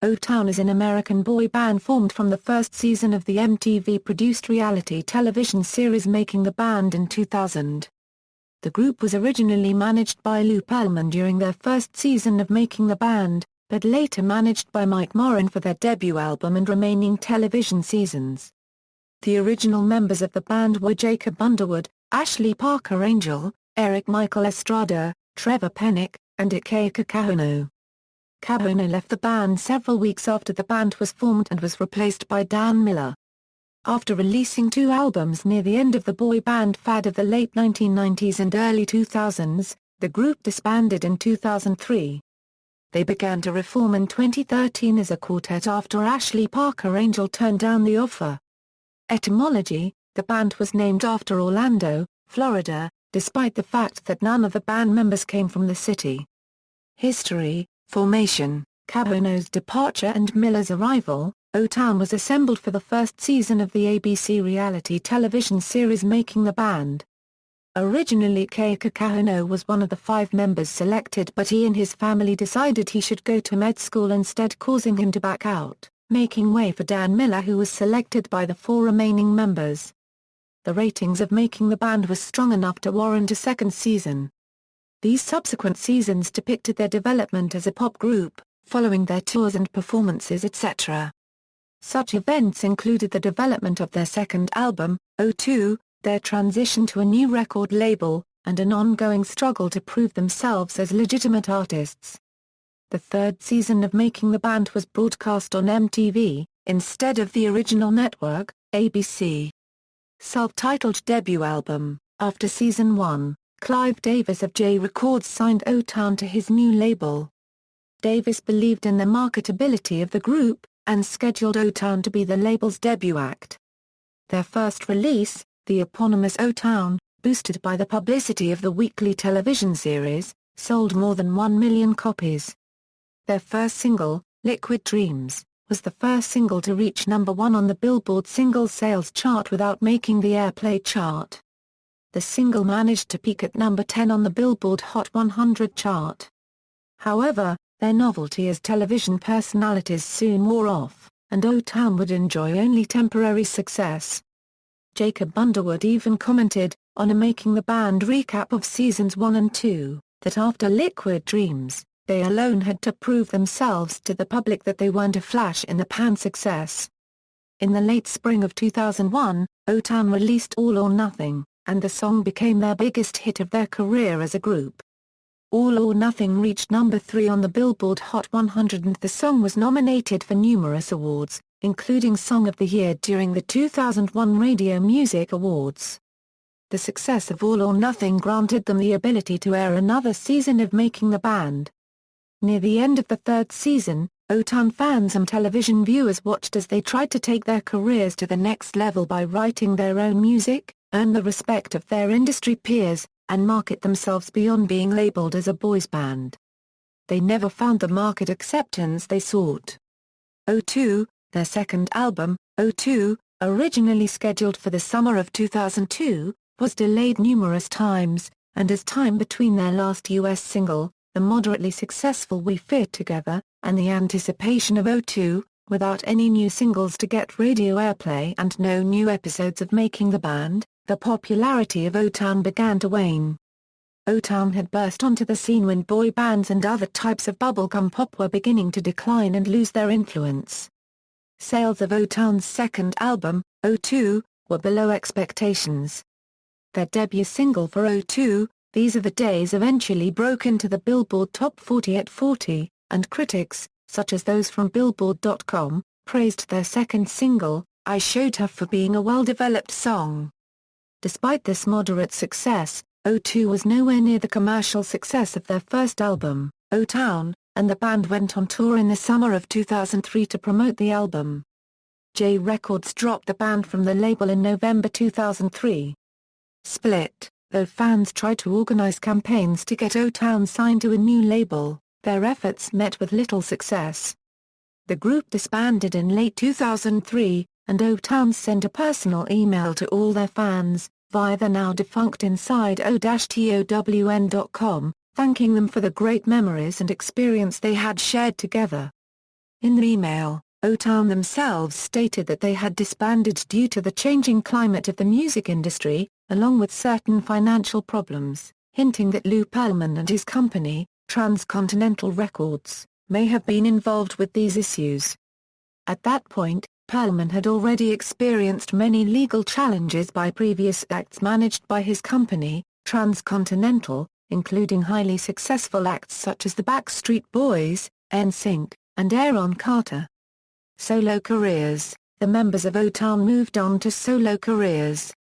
O-Town is an American boy band formed from the first season of the MTV-produced reality television series Making the Band in 2000. The group was originally managed by Lou Pearlman during their first season of Making the Band, but later managed by Mike Morin for their debut album and remaining television seasons. The original members of the band were Jacob Underwood, Ashley Parker Angel, Erik-Michael Estrada, Trevor Penick, and Ikaika Kahoano. Kahoano left the band several weeks after the band was formed and was replaced by Dan Miller. After releasing 2 albums near the end of the boy band fad of the late 1990s and early 2000s, the group disbanded in 2003. They began to reform in 2013 as a quartet after Ashley Parker Angel turned down the offer. Etymology: the band was named after Orlando, Florida, despite the fact that none of the band members came from the city. History, formation, Kahoano's departure and Miller's arrival. O-Town was assembled for the first season of the ABC reality television series Making the Band. Originally Ikaika Kahoano was one of the 5 members selected, but he and his family decided he should go to med school instead, causing him to back out, making way for Dan Miller, who was selected by the 4 remaining members. The ratings of Making the Band was strong enough to warrant a second season. These subsequent seasons depicted their development as a pop group, following their tours and performances, etc. Such events included the development of their second album, O2, their transition to a new record label, and an ongoing struggle to prove themselves as legitimate artists. The third season of Making the Band was broadcast on MTV, instead of the original network, ABC. Self-titled debut album. After season 1, Clive Davis of J Records signed O-Town to his new label. Davis believed in the marketability of the group, and scheduled O-Town to be the label's debut act. Their first release, the eponymous O-Town, boosted by the publicity of the weekly television series, sold more than 1 million copies. Their first single, Liquid Dreams, was the first single to reach number 1 on the Billboard Singles Sales chart without making the airplay chart. The single managed to peak at number 10 on the Billboard Hot 100 chart. However, their novelty as television personalities soon wore off, and O-Town would enjoy only temporary success. Jacob Underwood even commented, on a Making the Band recap of seasons 1 and 2, that after Liquid Dreams, they alone had to prove themselves to the public that they weren't a flash-in-the-pan success. In the late spring of 2001, O-Town released All or Nothing, and the song became their biggest hit of their career as a group. All or Nothing reached number 3 on the Billboard Hot 100, and the song was nominated for numerous awards, including Song of the Year during the 2001 Radio Music Awards. The success of All or Nothing granted them the ability to air another season of Making the Band. Near the end of the third season, O-Town fans and television viewers watched as they tried to take their careers to the next level by writing their own music, earn the respect of their industry peers, and market themselves beyond being labeled as a boys band. They never found the market acceptance they sought. O2, their second album, O2, originally scheduled for the summer of 2002, was delayed numerous times, and as time between their last US single, the moderately successful We Fit Together, and the anticipation of O2, without any new singles to get radio airplay and no new episodes of Making the Band, the popularity of O-Town began to wane. O-Town had burst onto the scene when boy bands and other types of bubblegum pop were beginning to decline and lose their influence. Sales of O-Town's second album, O2, were below expectations. Their debut single for O2, These Are the Days, eventually broke into the Billboard Top 40 at 40, and critics, such as those from Billboard.com, praised their second single, I Showed Her, for being a well-developed song. Despite this moderate success, O2 was nowhere near the commercial success of their first album, O-Town, and the band went on tour in the summer of 2003 to promote the album. J Records dropped the band from the label in November 2003. Split, though fans tried to organize campaigns to get O-Town signed to a new label, their efforts met with little success. The group disbanded in late 2003, and O-Town sent a personal email to all their fans, via the now-defunct Inside-O-TOWN.com, thanking them for the great memories and experience they had shared together. In the email, O-Town themselves stated that they had disbanded due to the changing climate of the music industry, along with certain financial problems, hinting that Lou Pearlman and his company, Transcontinental Records, may have been involved with these issues. At that point, Pearlman had already experienced many legal challenges by previous acts managed by his company, Transcontinental, including highly successful acts such as the Backstreet Boys, NSYNC, and Aaron Carter. Solo careers. The members of O-Town moved on to solo careers.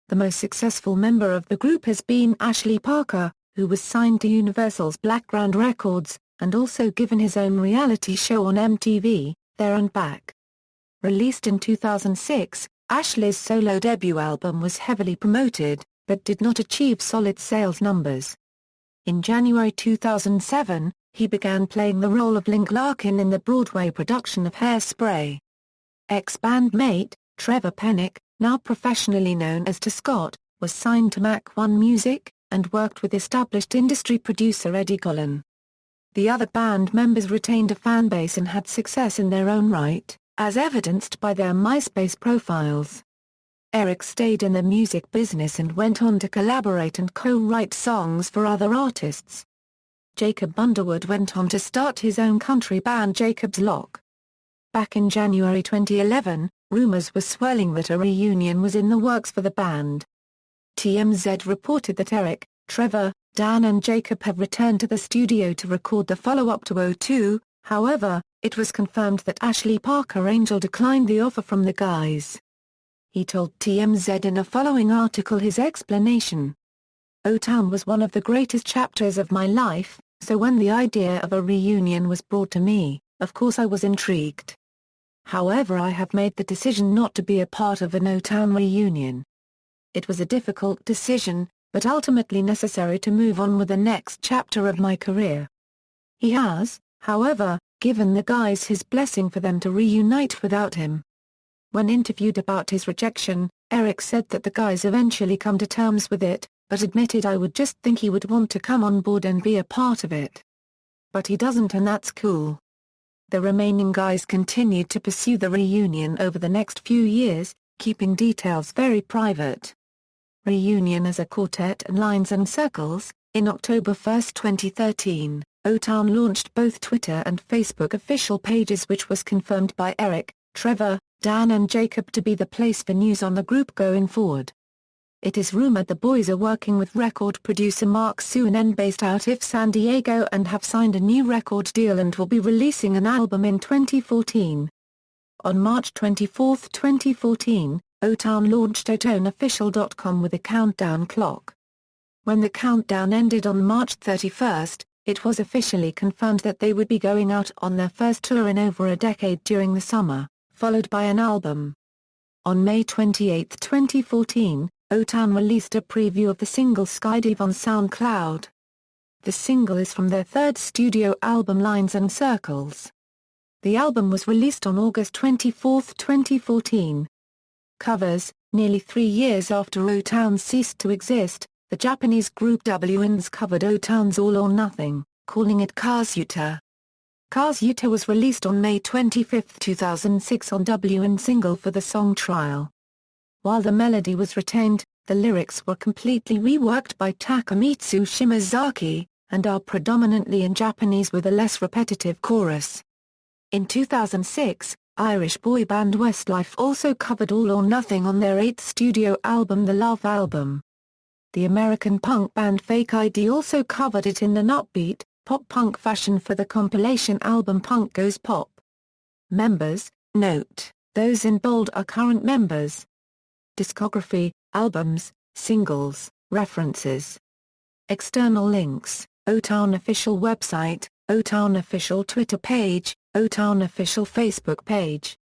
The most successful member of the group has been Ashley Parker, who was signed to Universal's Blackground Records, and also given his own reality show on MTV, There and Back. Released in 2006, Ashley's solo debut album was heavily promoted, but did not achieve solid sales numbers. In January 2007, he began playing the role of Link Larkin in the Broadway production of Hairspray. Ex-bandmate, Trevor Penick, now professionally known as T. Scott, was signed to Mach 1 Music, and worked with established industry producer Eddie Golan. The other band members retained a fanbase and had success in their own right, as evidenced by their MySpace profiles. Erik stayed in the music business and went on to collaborate and co-write songs for other artists. Jacob Underwood went on to start his own country band Jacob's Lock. Back in January 2011, rumors were swirling that a reunion was in the works for the band. TMZ reported that Erik, Trevor, Dan and Jacob have returned to the studio to record the follow-up to O2, however, it was confirmed that Ashley Parker Angel declined the offer from the guys. He told TMZ in a following article his explanation. O-Town was one of the greatest chapters of my life, so when the idea of a reunion was brought to me, of course I was intrigued. However, I have made the decision not to be a part of an O-Town reunion. It was a difficult decision, but ultimately necessary to move on with the next chapter of my career. He has, however, given the guys his blessing for them to reunite without him. When interviewed about his rejection, Erik said that the guys eventually come to terms with it, but admitted I would just think he would want to come on board and be a part of it. But he doesn't, and that's cool. The remaining guys continued to pursue the reunion over the next few years, keeping details very private. Reunion as a quartet and Lines and Circles. In October 1, 2013, O-Town launched both Twitter and Facebook official pages, which was confirmed by Erik, Trevor, Dan and Jacob to be the place for news on the group going forward. It is rumored the boys are working with record producer Mark Suinen based out of San Diego and have signed a new record deal and will be releasing an album in 2014. On March 24, 2014, O-Town launched otownofficial.com with a countdown clock. When the countdown ended on March 31, it was officially confirmed that they would be going out on their first tour in over a decade during the summer, followed by an album. On May 28, 2014, O-Town released a preview of the single Skydive on SoundCloud. The single is from their third studio album Lines and Circles. The album was released on August 24, 2014. Covers. Nearly 3 years after O-Town ceased to exist, the Japanese group W-ins covered O-Town's All or Nothing, calling it Kazuta. Kazuta was released on May 25, 2006 on W-in single for the song Trial. While the melody was retained, the lyrics were completely reworked by Takamitsu Shimazaki, and are predominantly in Japanese with a less repetitive chorus. In 2006, Irish boy band Westlife also covered All or Nothing on their 8th studio album The Love Album. The American punk band Fake ID also covered it in an upbeat, pop-punk fashion for the compilation album Punk Goes Pop. Members, note, those in bold are current members. Discography, albums, singles, references. External links, O-Town official website, O-Town official Twitter page, O-Town official Facebook page.